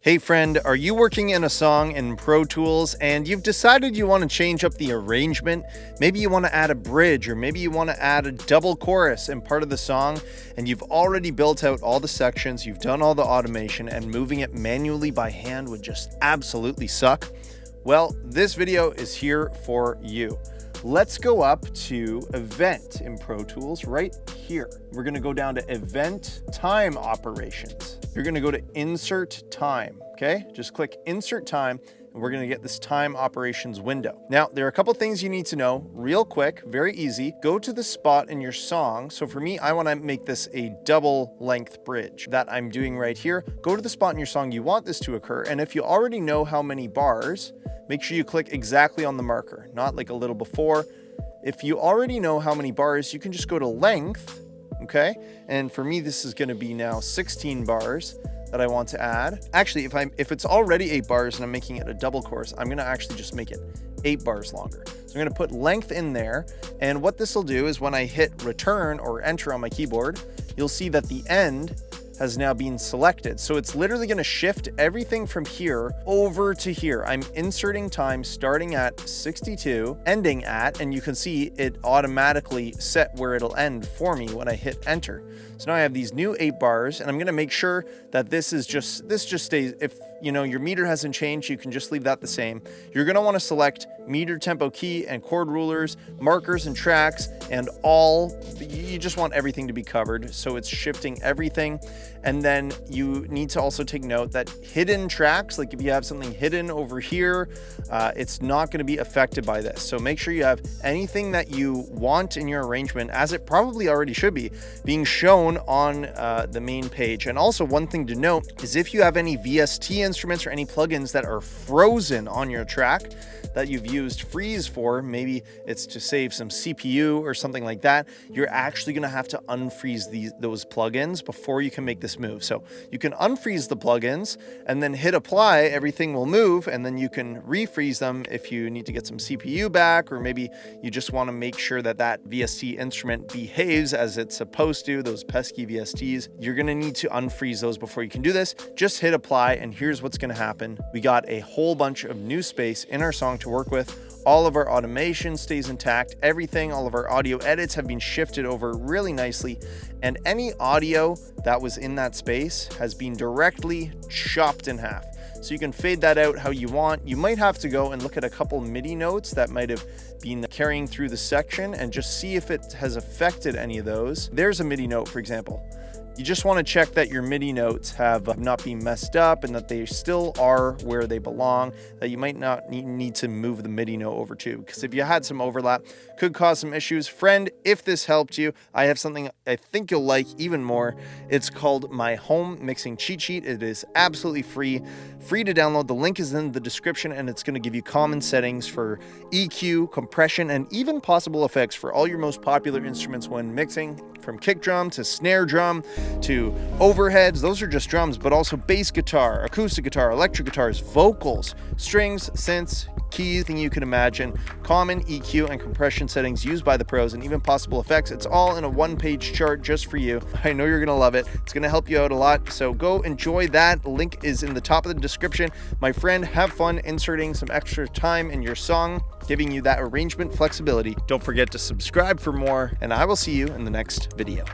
Hey friend, are you working in a song in Pro Tools and you've decided you want to change up the arrangement? Maybe you want to add a bridge, or maybe you want to add a double chorus in part of the song, and you've already built out all the sections, you've done all the automation, and moving it manually by hand would just absolutely suck. Well, this video is here for you. Let's go up to Event in Pro Tools right here. We're going to go down to Event Time Operations. You're going to go to Insert Time, okay? Just click Insert Time, and we're going to get this time operations window. Now, there are a couple things you need to know real quick, very easy. Go to the spot in your song. So for me, I want to make this a double length bridge that I'm doing right here. Go to the spot in your song you want this to occur. And if you already know how many bars, make sure you click exactly on the marker, not like a little before. If you already know how many bars, you can just go to length, okay? And for me, this is going to be now 16 bars that I want to add. Actually, if it's already 8 bars and I'm making it a double chorus, I'm going to actually just make it 8 bars longer. So I'm going to put length in there. And what this will do is when I hit return or enter on my keyboard, you'll see that the end has now been selected. So it's literally going to shift everything from here over to here. I'm inserting time starting at 62, ending at, and you can see it automatically set where it'll end for me when I hit enter. So now I have these new 8 bars, and I'm going to make sure that this just stays. If you know your meter hasn't changed, you can just leave that the same. You're going to want to select meter, tempo, key, and chord rulers, markers and tracks, and all. You just want everything to be covered, so it's shifting everything. And then you need to also take note that hidden tracks, like if you have something hidden over here, it's not going to be affected by this. So make sure you have anything that you want in your arrangement, as it probably already should be, being shown on the main page. And also one thing to note is if you have any VST instruments or any plugins that are frozen on your track that you've used freeze for, maybe it's to save some CPU or something like that, you're actually going to have to unfreeze those plugins before you can make this move. So you can unfreeze the plugins and then hit apply, everything will move, and then you can refreeze them if you need to get some CPU back, or maybe you just want to make sure that that VST instrument behaves as it's supposed to, those pesky VSTs. You're going to need to unfreeze those before you can do this. Just hit apply, and here's what's going to happen. We got a whole bunch of new space in our song to work with. All of our automation stays intact. Everything, all of our audio edits have been shifted over really nicely, and any audio that was in that space has been directly chopped in half. So you can fade that out how you want. You might have to go and look at a couple MIDI notes that might have been carrying through the section and just see if it has affected any of those. There's a MIDI note, for example. You just want to check that your MIDI notes have not been messed up and that they still are where they belong, that you might not need to move the MIDI note over to, because if you had some overlap, could cause some issues. Friend, if this helped you, I have something I think you'll like even more. It's called my home mixing cheat sheet. It is absolutely free to download. The link is in the description, and it's going to give you common settings for EQ, compression, and even possible effects for all your most popular instruments when mixing, from kick drum to snare drum to overheads. Those are just drums, but also bass guitar, acoustic guitar, electric guitars, vocals, strings, synths, keys, thing you can imagine, common EQ and compression settings used by the pros, and even possible effects. It's all in a one-page chart just for you. I know you're gonna love it. It's gonna help you out a lot, so go enjoy that. Link is in the top of the description. My friend, have fun inserting some extra time in your song, giving you that arrangement flexibility. Don't forget to subscribe for more, and I will see you in the next video.